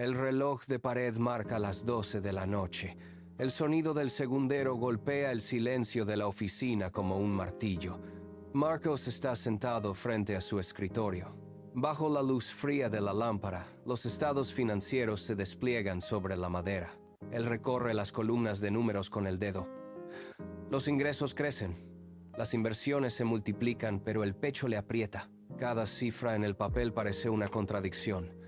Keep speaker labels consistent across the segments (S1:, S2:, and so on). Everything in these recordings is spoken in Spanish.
S1: El reloj de pared marca las 12 de la noche. El sonido del segundero golpea el silencio de la oficina como un martillo. Marcos está sentado frente a su escritorio. Bajo la luz fría de la lámpara, los estados financieros se despliegan sobre la madera. Él recorre las columnas de números con el dedo. Los ingresos crecen. Las inversiones se multiplican, pero el pecho le aprieta. Cada cifra en el papel parece una contradicción.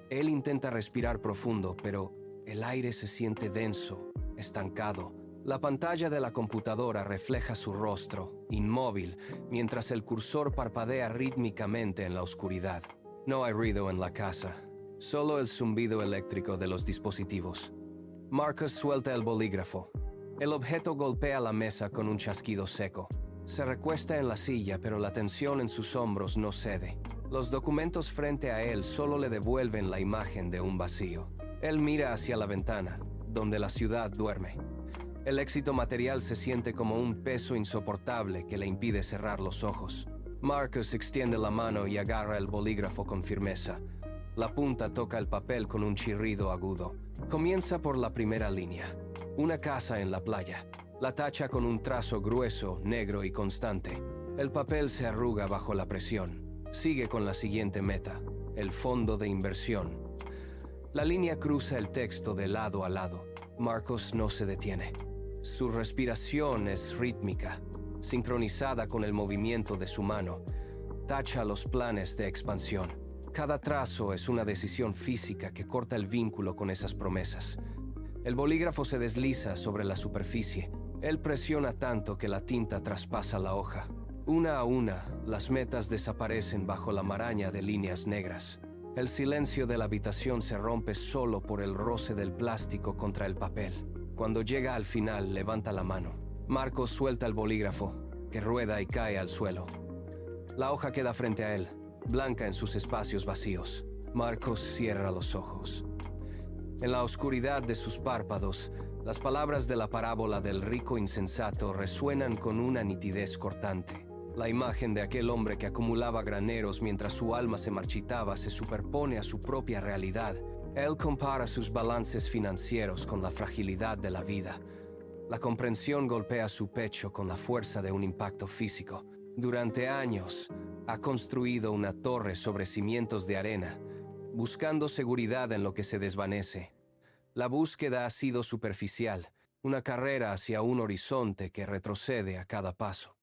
S1: Él intenta respirar profundo, pero el aire se siente denso, estancado. La pantalla de la computadora refleja su rostro, inmóvil, mientras el cursor parpadea rítmicamente en la oscuridad. No hay ruido en la casa, solo el zumbido eléctrico de los dispositivos. Marcos suelta el bolígrafo. El objeto golpea la mesa con un chasquido seco. Se recuesta en la silla, pero la tensión en sus hombros no cede. Los documentos frente a él solo le devuelven la imagen de un vacío. Él mira hacia la ventana, donde la ciudad duerme. El éxito material se siente como un peso insoportable que le impide cerrar los ojos. Marcos extiende la mano y agarra el bolígrafo con firmeza. La punta toca el papel con un chirrido agudo. Comienza por la primera línea. Una casa en la playa. La tacha con un trazo grueso, negro y constante. El papel se arruga bajo la presión. Sigue con la siguiente meta, el fondo de inversión. La línea cruza el texto de lado a lado. Marcos no se detiene. Su respiración es rítmica, sincronizada con el movimiento de su mano. Tacha los planes de expansión. Cada trazo es una decisión física que corta el vínculo con esas promesas. El bolígrafo se desliza sobre la superficie. Él presiona tanto que la tinta traspasa la hoja. Una a una, las metas desaparecen bajo la maraña de líneas negras. El silencio de la habitación se rompe solo por el roce del plástico contra el papel. Cuando llega al final, levanta la mano. Marcos suelta el bolígrafo, que rueda y cae al suelo. La hoja queda frente a él, blanca en sus espacios vacíos. Marcos cierra los ojos. En la oscuridad de sus párpados, las palabras de la parábola del rico insensato resuenan con una nitidez cortante. La imagen de aquel hombre que acumulaba graneros mientras su alma se marchitaba se superpone a su propia realidad. Él compara sus balances financieros con la fragilidad de la vida. La comprensión golpea su pecho con la fuerza de un impacto físico. Durante años, ha construido una torre sobre cimientos de arena, buscando seguridad en lo que se desvanece. La búsqueda ha sido superficial, una carrera hacia un horizonte que retrocede a cada paso.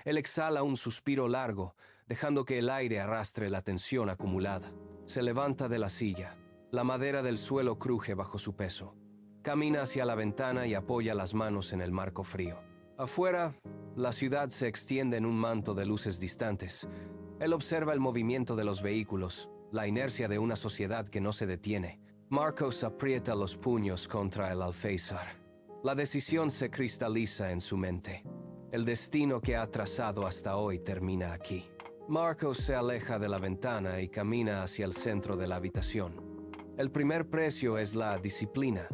S1: Él exhala un suspiro largo, dejando que el aire arrastre la tensión acumulada. Se levanta de la silla. La madera del suelo cruje bajo su peso. Camina hacia la ventana y apoya las manos en el marco frío. Afuera, la ciudad se extiende en un manto de luces distantes. Él observa el movimiento de los vehículos, la inercia de una sociedad que no se detiene. Marcos aprieta los puños contra el alféizar. La decisión se cristaliza en su mente. El destino que ha trazado hasta hoy termina aquí. Marcos se aleja de la ventana y camina hacia el centro de la habitación. El primer precio es la disciplina,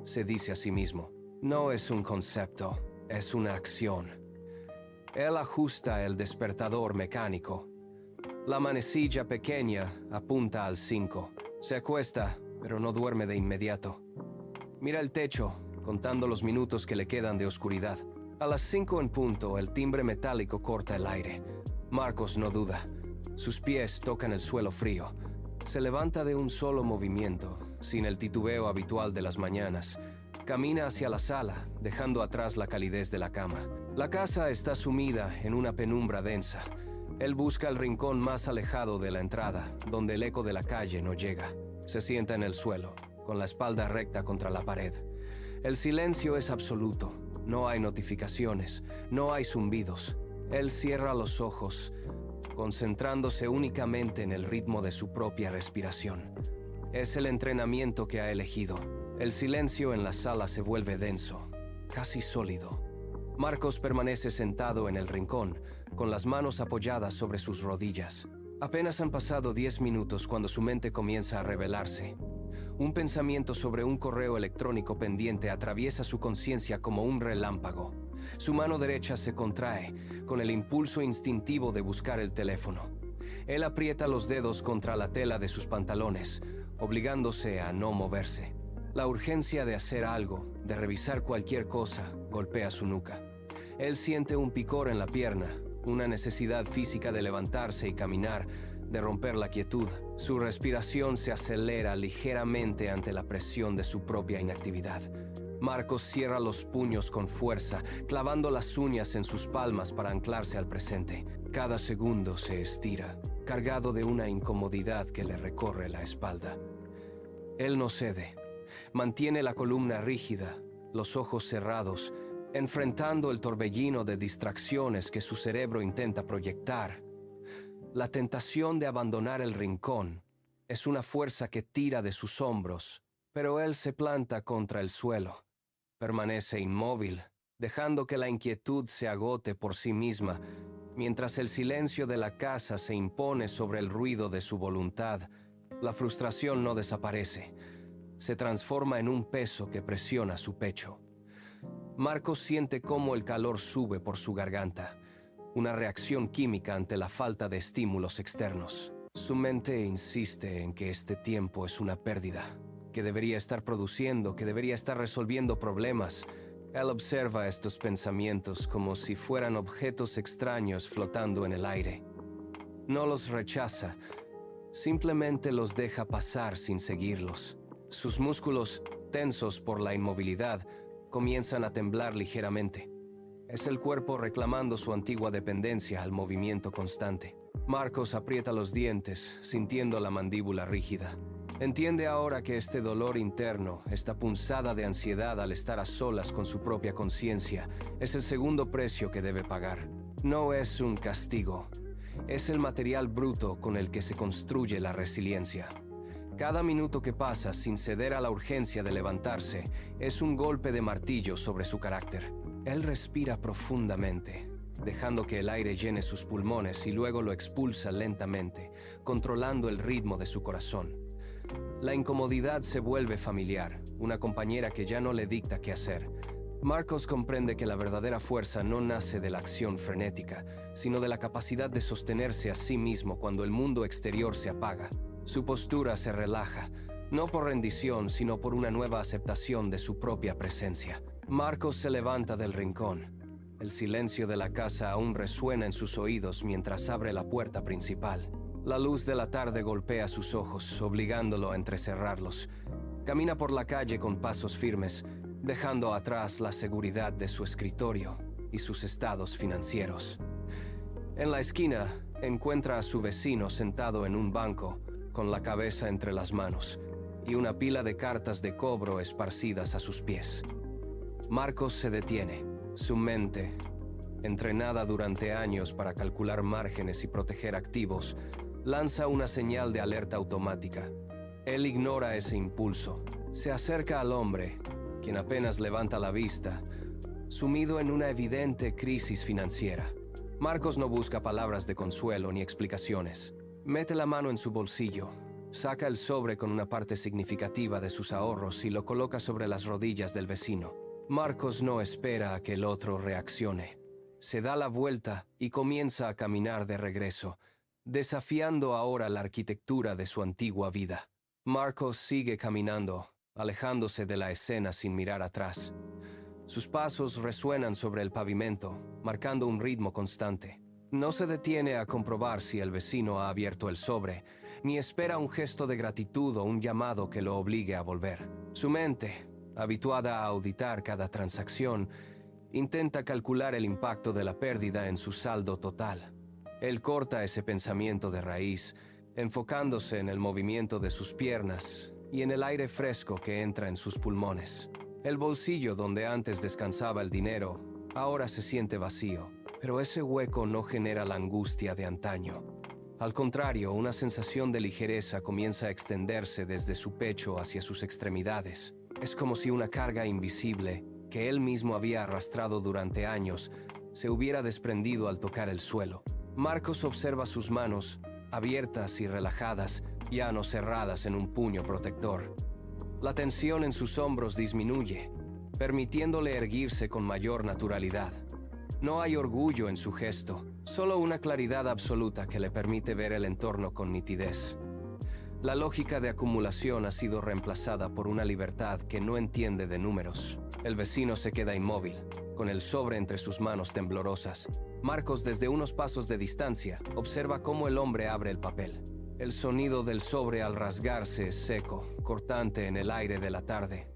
S1: se dice a sí mismo. No es un concepto, es una acción. Él ajusta el despertador mecánico. La manecilla pequeña apunta al 5. Se acuesta, pero no duerme de inmediato. Mira el techo, contando los minutos que le quedan de oscuridad. A las 5 en punto, el timbre metálico corta el aire. Marcos no duda. Sus pies tocan el suelo frío. Se levanta de un solo movimiento, sin el titubeo habitual de las mañanas. Camina hacia la sala, dejando atrás la calidez de la cama. La casa está sumida en una penumbra densa. Él busca el rincón más alejado de la entrada, donde el eco de la calle no llega. Se sienta en el suelo, con la espalda recta contra la pared. El silencio es absoluto. No hay notificaciones, no hay zumbidos. Él cierra los ojos, concentrándose únicamente en el ritmo de su propia respiración. Es el entrenamiento que ha elegido. El silencio en la sala se vuelve denso, casi sólido. Marcos permanece sentado en el rincón, con las manos apoyadas sobre sus rodillas. Apenas han pasado 10 minutos cuando su mente comienza a revelarse. Un pensamiento sobre un correo electrónico pendiente atraviesa su conciencia como un relámpago. Su mano derecha se contrae, con el impulso instintivo de buscar el teléfono. Él aprieta los dedos contra la tela de sus pantalones, obligándose a no moverse. La urgencia de hacer algo, de revisar cualquier cosa, golpea su nuca. Él siente un picor en la pierna, una necesidad física de levantarse y caminar, de romper la quietud. Su respiración se acelera ligeramente ante la presión de su propia inactividad. Marcos cierra los puños con fuerza, clavando las uñas en sus palmas para anclarse al presente. Cada segundo se estira, cargado de una incomodidad que le recorre la espalda. Él no cede. Mantiene la columna rígida, los ojos cerrados, enfrentando el torbellino de distracciones que su cerebro intenta proyectar. La tentación de abandonar el rincón es una fuerza que tira de sus hombros, pero él se planta contra el suelo. Permanece inmóvil, dejando que la inquietud se agote por sí misma, mientras el silencio de la casa se impone sobre el ruido de su voluntad. La frustración no desaparece. Se transforma en un peso que presiona su pecho. Marcos siente cómo el calor sube por su garganta, una reacción química ante la falta de estímulos externos. Su mente insiste en que este tiempo es una pérdida, que debería estar produciendo, que debería estar resolviendo problemas. Él observa estos pensamientos como si fueran objetos extraños flotando en el aire. No los rechaza, simplemente los deja pasar sin seguirlos. Sus músculos, tensos por la inmovilidad, comienzan a temblar ligeramente. Es el cuerpo reclamando su antigua dependencia al movimiento constante. Marcos aprieta los dientes, sintiendo la mandíbula rígida. Entiende ahora que este dolor interno, esta punzada de ansiedad al estar a solas con su propia conciencia, es el segundo precio que debe pagar. No es un castigo, es el material bruto con el que se construye la resiliencia. Cada minuto que pasa sin ceder a la urgencia de levantarse es un golpe de martillo sobre su carácter. Él respira profundamente, dejando que el aire llene sus pulmones y luego lo expulsa lentamente, controlando el ritmo de su corazón. La incomodidad se vuelve familiar, una compañera que ya no le dicta qué hacer. Marcos comprende que la verdadera fuerza no nace de la acción frenética, sino de la capacidad de sostenerse a sí mismo cuando el mundo exterior se apaga. Su postura se relaja, no por rendición, sino por una nueva aceptación de su propia presencia. Marcos se levanta del rincón. El silencio de la casa aún resuena en sus oídos mientras abre la puerta principal. La luz de la tarde golpea sus ojos, obligándolo a entrecerrarlos. Camina por la calle con pasos firmes, dejando atrás la seguridad de su escritorio y sus estados financieros. En la esquina, encuentra a su vecino sentado en un banco, con la cabeza entre las manos, y una pila de cartas de cobro esparcidas a sus pies. Marcos se detiene. Su mente, entrenada durante años para calcular márgenes y proteger activos, lanza una señal de alerta automática. Él ignora ese impulso. Se acerca al hombre, quien apenas levanta la vista, sumido en una evidente crisis financiera. Marcos no busca palabras de consuelo ni explicaciones. Mete la mano en su bolsillo, saca el sobre con una parte significativa de sus ahorros y lo coloca sobre las rodillas del vecino. Marcos no espera a que el otro reaccione. Se da la vuelta y comienza a caminar de regreso, desafiando ahora la arquitectura de su antigua vida. Marcos sigue caminando, alejándose de la escena sin mirar atrás. Sus pasos resuenan sobre el pavimento, marcando un ritmo constante. No se detiene a comprobar si el vecino ha abierto el sobre, ni espera un gesto de gratitud o un llamado que lo obligue a volver. Su mente, habituada a auditar cada transacción, intenta calcular el impacto de la pérdida en su saldo total. Él corta ese pensamiento de raíz, enfocándose en el movimiento de sus piernas y en el aire fresco que entra en sus pulmones. El bolsillo donde antes descansaba el dinero ahora se siente vacío, pero ese hueco no genera la angustia de antaño. Al contrario, una sensación de ligereza comienza a extenderse desde su pecho hacia sus extremidades. Es como si una carga invisible, que él mismo había arrastrado durante años, se hubiera desprendido al tocar el suelo. Marcos observa sus manos, abiertas y relajadas, ya no cerradas en un puño protector. La tensión en sus hombros disminuye, permitiéndole erguirse con mayor naturalidad. No hay orgullo en su gesto, solo una claridad absoluta que le permite ver el entorno con nitidez. La lógica de acumulación ha sido reemplazada por una libertad que no entiende de números. El vecino se queda inmóvil, con el sobre entre sus manos temblorosas. Marcos, desde unos pasos de distancia, observa cómo el hombre abre el papel. El sonido del sobre al rasgarse es seco, cortante en el aire de la tarde.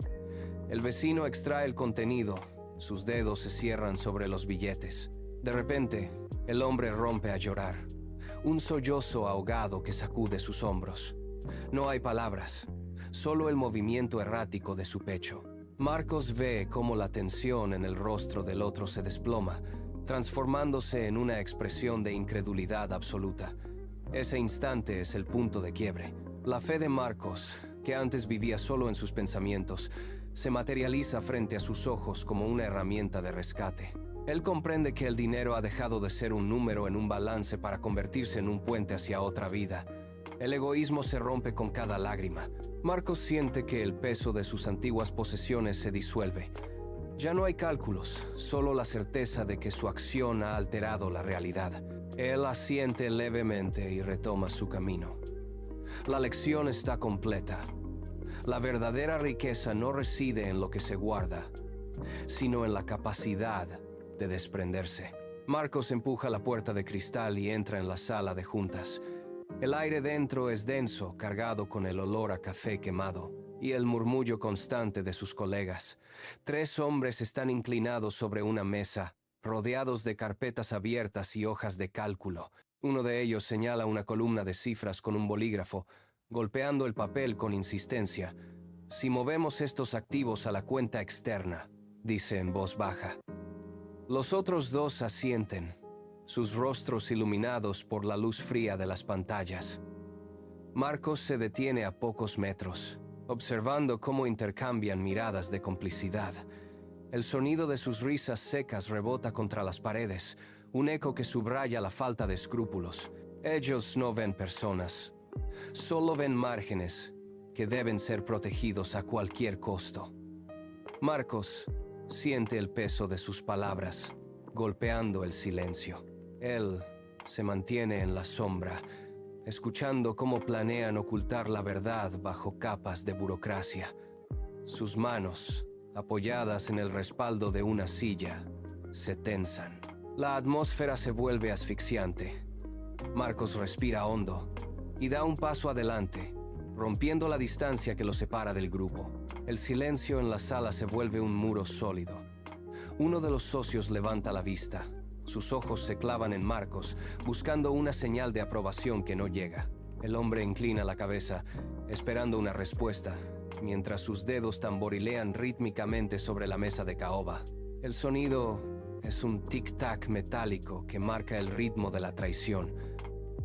S1: El vecino extrae el contenido. Sus dedos se cierran sobre los billetes. De repente, el hombre rompe a llorar. Un sollozo ahogado que sacude sus hombros. No hay palabras, solo el movimiento errático de su pecho. Marcos ve cómo la tensión en el rostro del otro se desploma, transformándose en una expresión de incredulidad absoluta. Ese instante es el punto de quiebre. La fe de Marcos, que antes vivía solo en sus pensamientos, se materializa frente a sus ojos como una herramienta de rescate. Él comprende que el dinero ha dejado de ser un número en un balance para convertirse en un puente hacia otra vida. El egoísmo se rompe con cada lágrima. Marcos siente que el peso de sus antiguas posesiones se disuelve. Ya no hay cálculos, solo la certeza de que su acción ha alterado la realidad. Él asiente levemente y retoma su camino. La lección está completa. La verdadera riqueza no reside en lo que se guarda, sino en la capacidad de desprenderse. Marcos empuja la puerta de cristal y entra en la sala de juntas. El aire dentro es denso, cargado con el olor a café quemado y el murmullo constante de sus colegas. 3 hombres están inclinados sobre una mesa, rodeados de carpetas abiertas y hojas de cálculo. Uno de ellos señala una columna de cifras con un bolígrafo, golpeando el papel con insistencia. «Si movemos estos activos a la cuenta externa», dice en voz baja. Los otros 2 asienten, sus rostros iluminados por la luz fría de las pantallas. Marcos se detiene a pocos metros, observando cómo intercambian miradas de complicidad. El sonido de sus risas secas rebota contra las paredes, un eco que subraya la falta de escrúpulos. Ellos no ven personas, solo ven márgenes que deben ser protegidos a cualquier costo. Marcos siente el peso de sus palabras, golpeando el silencio. Él se mantiene en la sombra, escuchando cómo planean ocultar la verdad bajo capas de burocracia. Sus manos, apoyadas en el respaldo de una silla, se tensan. La atmósfera se vuelve asfixiante. Marcos respira hondo y da un paso adelante, rompiendo la distancia que lo separa del grupo. El silencio en la sala se vuelve un muro sólido. Uno de los socios levanta la vista. Sus ojos se clavan en Marcos, buscando una señal de aprobación que no llega. El hombre inclina la cabeza, esperando una respuesta, mientras sus dedos tamborilean rítmicamente sobre la mesa de caoba. El sonido es un tic-tac metálico que marca el ritmo de la traición.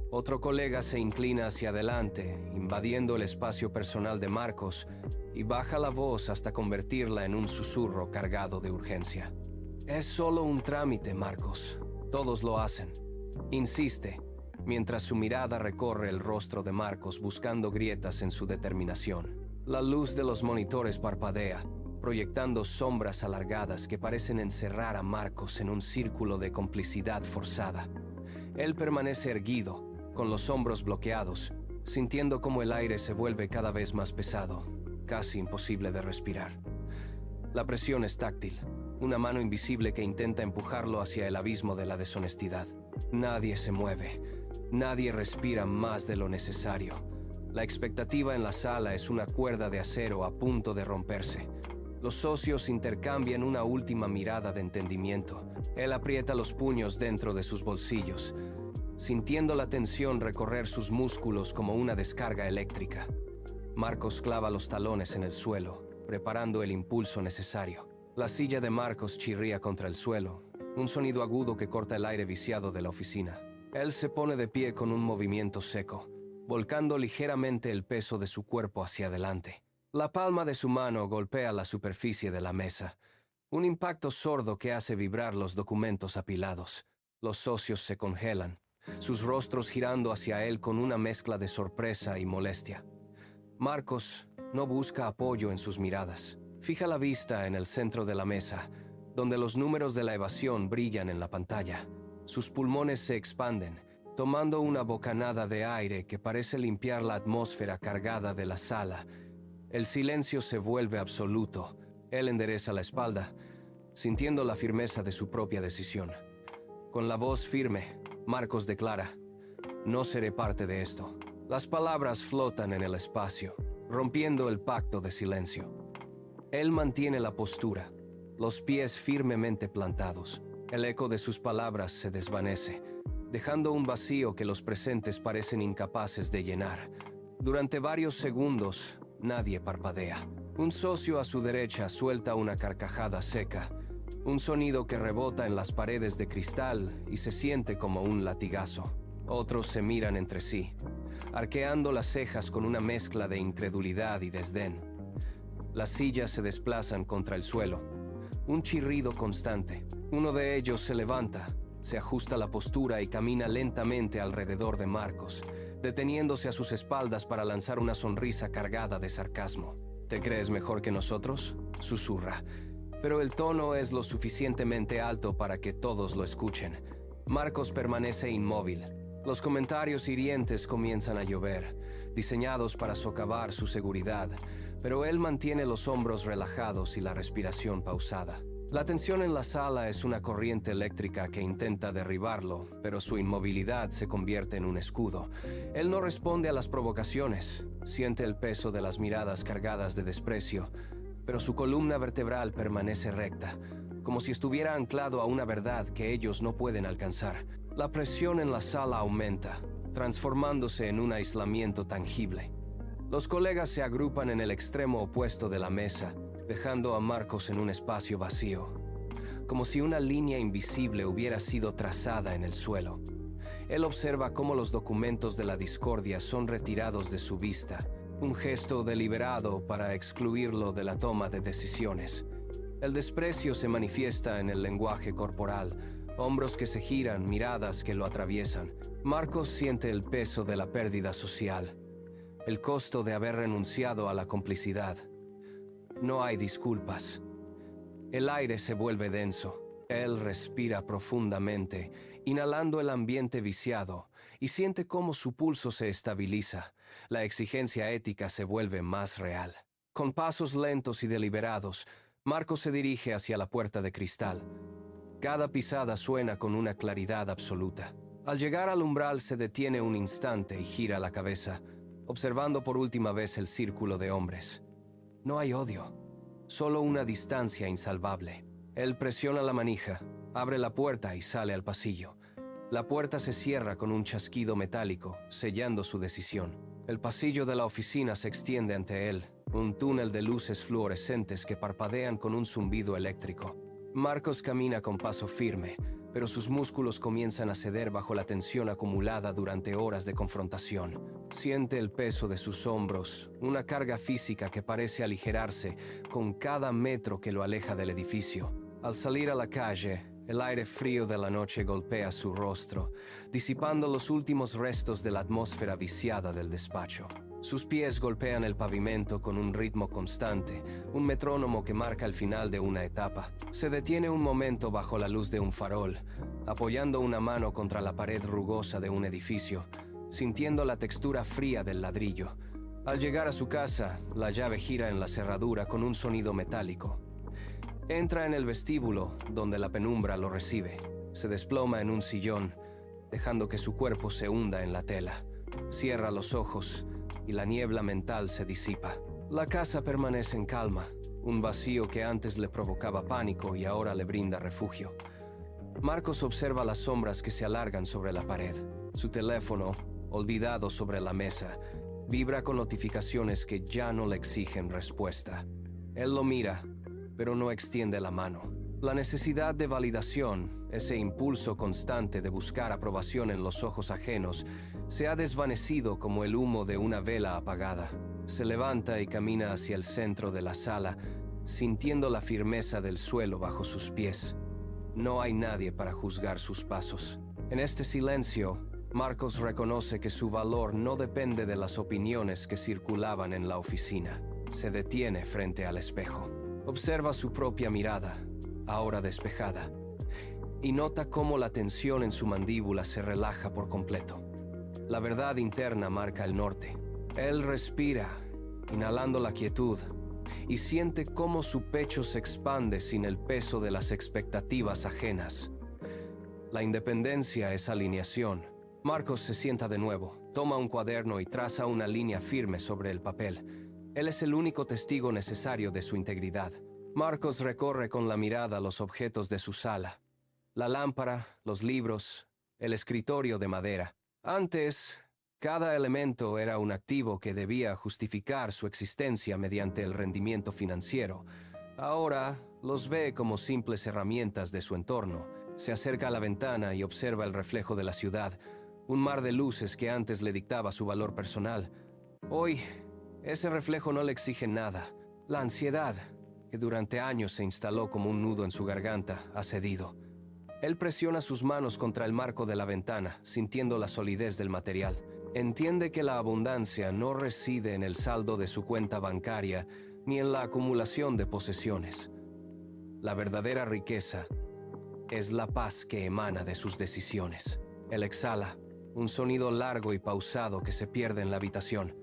S1: Otro colega se inclina hacia adelante, invadiendo el espacio personal de Marcos, y baja la voz hasta convertirla en un susurro cargado de urgencia. «Es solo un trámite, Marcos. Todos lo hacen», insiste, mientras su mirada recorre el rostro de Marcos buscando grietas en su determinación. La luz de los monitores parpadea, proyectando sombras alargadas que parecen encerrar a Marcos en un círculo de complicidad forzada. Él permanece erguido, con los hombros bloqueados, sintiendo cómo el aire se vuelve cada vez más pesado, casi imposible de respirar. La presión es táctil, una mano invisible que intenta empujarlo hacia el abismo de la deshonestidad. Nadie se mueve, nadie respira más de lo necesario. La expectativa en la sala es una cuerda de acero a punto de romperse. Los socios intercambian una última mirada de entendimiento. Él aprieta los puños dentro de sus bolsillos, sintiendo la tensión recorrer sus músculos como una descarga eléctrica. Marcos clava los talones en el suelo, preparando el impulso necesario. La silla de Marcos chirría contra el suelo, un sonido agudo que corta el aire viciado de la oficina. Él se pone de pie con un movimiento seco, volcando ligeramente el peso de su cuerpo hacia adelante. La palma de su mano golpea la superficie de la mesa, un impacto sordo que hace vibrar los documentos apilados. Los socios se congelan, sus rostros girando hacia él con una mezcla de sorpresa y molestia. Marcos no busca apoyo en sus miradas. Fija la vista en el centro de la mesa, donde los números de la evasión brillan en la pantalla. Sus pulmones se expanden, tomando una bocanada de aire que parece limpiar la atmósfera cargada de la sala. El silencio se vuelve absoluto. Él endereza la espalda, sintiendo la firmeza de su propia decisión. Con la voz firme, Marcos declara: «No seré parte de esto». Las palabras flotan en el espacio, rompiendo el pacto de silencio. Él mantiene la postura, los pies firmemente plantados. El eco de sus palabras se desvanece, dejando un vacío que los presentes parecen incapaces de llenar. Durante varios segundos, nadie parpadea. Un socio a su derecha suelta una carcajada seca, un sonido que rebota en las paredes de cristal y se siente como un latigazo. Otros se miran entre sí, arqueando las cejas con una mezcla de incredulidad y desdén. Las sillas se desplazan contra el suelo. Un chirrido constante. Uno de ellos se levanta, se ajusta la postura y camina lentamente alrededor de Marcos, deteniéndose a sus espaldas para lanzar una sonrisa cargada de sarcasmo. «¿Te crees mejor que nosotros?», susurra, pero el tono es lo suficientemente alto para que todos lo escuchen. Marcos permanece inmóvil. Los comentarios hirientes comienzan a llover, diseñados para socavar su seguridad, pero él mantiene los hombros relajados y la respiración pausada. La tensión en la sala es una corriente eléctrica que intenta derribarlo, pero su inmovilidad se convierte en un escudo. Él no responde a las provocaciones, siente el peso de las miradas cargadas de desprecio, pero su columna vertebral permanece recta, como si estuviera anclado a una verdad que ellos no pueden alcanzar. La presión en la sala aumenta, transformándose en un aislamiento tangible. Los colegas se agrupan en el extremo opuesto de la mesa, dejando a Marcos en un espacio vacío, como si una línea invisible hubiera sido trazada en el suelo. Él observa cómo los documentos de la discordia son retirados de su vista, un gesto deliberado para excluirlo de la toma de decisiones. El desprecio se manifiesta en el lenguaje corporal, hombros que se giran, miradas que lo atraviesan. Marcos siente el peso de la pérdida social, el costo de haber renunciado a la complicidad. No hay disculpas. El aire se vuelve denso. Él respira profundamente, inhalando el ambiente viciado, y siente cómo su pulso se estabiliza. La exigencia ética se vuelve más real. Con pasos lentos y deliberados, Marcos se dirige hacia la puerta de cristal. Cada pisada suena con una claridad absoluta. Al llegar al umbral se detiene un instante y gira la cabeza, observando por última vez el círculo de hombres. No hay odio, solo una distancia insalvable. Él presiona la manija, abre la puerta y sale al pasillo. La puerta se cierra con un chasquido metálico, sellando su decisión. El pasillo de la oficina se extiende ante él, un túnel de luces fluorescentes que parpadean con un zumbido eléctrico. Marcos camina con paso firme, pero sus músculos comienzan a ceder bajo la tensión acumulada durante horas de confrontación. Siente el peso de sus hombros, una carga física que parece aligerarse con cada metro que lo aleja del edificio. Al salir a la calle, el aire frío de la noche golpea su rostro, disipando los últimos restos de la atmósfera viciada del despacho. Sus pies golpean el pavimento con un ritmo constante, un metrónomo que marca el final de una etapa. Se detiene un momento bajo la luz de un farol, apoyando una mano contra la pared rugosa de un edificio, sintiendo la textura fría del ladrillo. Al llegar a su casa, la llave gira en la cerradura con un sonido metálico. Entra en el vestíbulo, donde la penumbra lo recibe. Se desploma en un sillón, dejando que su cuerpo se hunda en la tela. Cierra los ojos y la niebla mental se disipa. La casa permanece en calma, un vacío que antes le provocaba pánico y ahora le brinda refugio. Marcos observa las sombras que se alargan sobre la pared. Su teléfono, olvidado sobre la mesa, vibra con notificaciones que ya no le exigen respuesta. Él lo mira, pero no extiende la mano. La necesidad de validación, ese impulso constante de buscar aprobación en los ojos ajenos, se ha desvanecido como el humo de una vela apagada. Se levanta y camina hacia el centro de la sala, sintiendo la firmeza del suelo bajo sus pies. No hay nadie para juzgar sus pasos. En este silencio, Marcos reconoce que su valor no depende de las opiniones que circulaban en la oficina. Se detiene frente al espejo. Observa su propia mirada, ahora despejada, y nota cómo la tensión en su mandíbula se relaja por completo. La verdad interna marca el norte. Él respira, inhalando la quietud, y siente cómo su pecho se expande sin el peso de las expectativas ajenas. La independencia es alineación. Marcos se sienta de nuevo, toma un cuaderno y traza una línea firme sobre el papel. Él es el único testigo necesario de su integridad. Marcos recorre con la mirada los objetos de su sala. La lámpara, los libros, el escritorio de madera. Antes, cada elemento era un activo que debía justificar su existencia mediante el rendimiento financiero. Ahora los ve como simples herramientas de su entorno. Se acerca a la ventana y observa el reflejo de la ciudad, un mar de luces que antes le dictaba su valor personal. Hoy, ese reflejo no le exige nada. La ansiedad, que durante años se instaló como un nudo en su garganta, ha cedido. Él presiona sus manos contra el marco de la ventana, sintiendo la solidez del material. Entiende que la abundancia no reside en el saldo de su cuenta bancaria ni en la acumulación de posesiones. La verdadera riqueza es la paz que emana de sus decisiones. Él exhala, un sonido largo y pausado que se pierde en la habitación.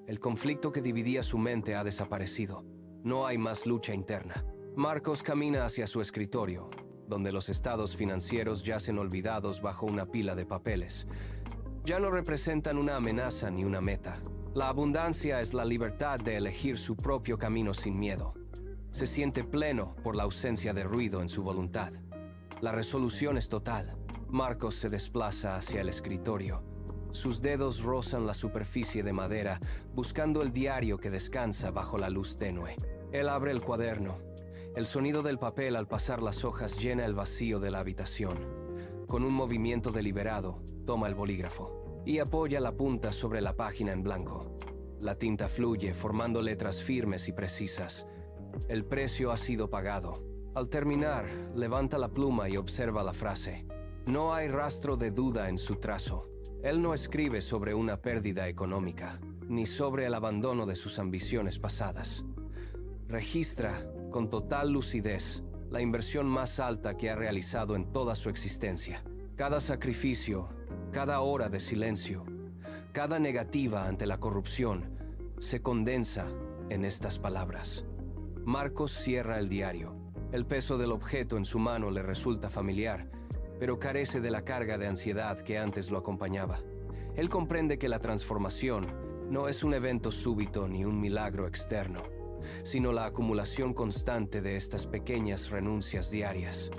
S1: El conflicto que dividía su mente ha desaparecido. No hay más lucha interna. Marcos camina hacia su escritorio, donde los estados financieros yacen olvidados bajo una pila de papeles. Ya no representan una amenaza ni una meta. La abundancia es la libertad de elegir su propio camino sin miedo. Se siente pleno por la ausencia de ruido en su voluntad. La resolución es total. Marcos se desplaza hacia el escritorio. Sus dedos rozan la superficie de madera, buscando el diario que descansa bajo la luz tenue. Él abre el cuaderno. El sonido del papel al pasar las hojas llena el vacío de la habitación. Con un movimiento deliberado, toma el bolígrafo y apoya la punta sobre la página en blanco. La tinta fluye, formando letras firmes y precisas. El precio ha sido pagado. Al terminar, levanta la pluma y observa la frase. No hay rastro de duda en su trazo. Él no escribe sobre una pérdida económica, ni sobre el abandono de sus ambiciones pasadas. Registra, con total lucidez, la inversión más alta que ha realizado en toda su existencia. Cada sacrificio, cada hora de silencio, cada negativa ante la corrupción, se condensa en estas palabras. Marcos cierra el diario. El peso del objeto en su mano le resulta familiar, pero carece de la carga de ansiedad que antes lo acompañaba. Él comprende que la transformación no es un evento súbito ni un milagro externo, sino la acumulación constante de estas pequeñas renuncias diarias.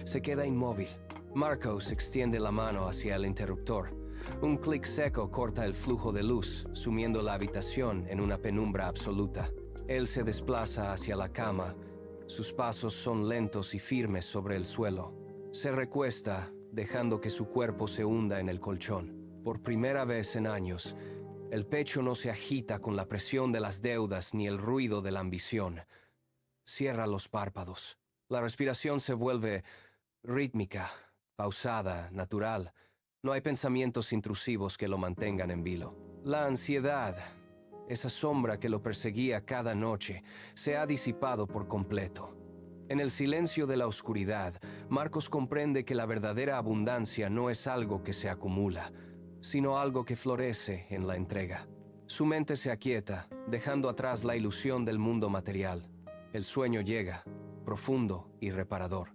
S1: Se queda inmóvil. Marcos extiende la mano hacia el interruptor. Un clic seco corta el flujo de luz, sumiendo la habitación en una penumbra absoluta. Él se desplaza hacia la cama. Sus pasos son lentos y firmes sobre el suelo. Se recuesta, dejando que su cuerpo se hunda en el colchón. Por primera vez en años, el pecho no se agita con la presión de las deudas ni el ruido de la ambición. Cierra los párpados. La respiración se vuelve rítmica, pausada, natural. No hay pensamientos intrusivos que lo mantengan en vilo. La ansiedad, esa sombra que lo perseguía cada noche, se ha disipado por completo. En el silencio de la oscuridad, Marcos comprende que la verdadera abundancia no es algo que se acumula, sino algo que florece en la entrega. Su mente se aquieta, dejando atrás la ilusión del mundo material. El sueño llega, profundo y reparador.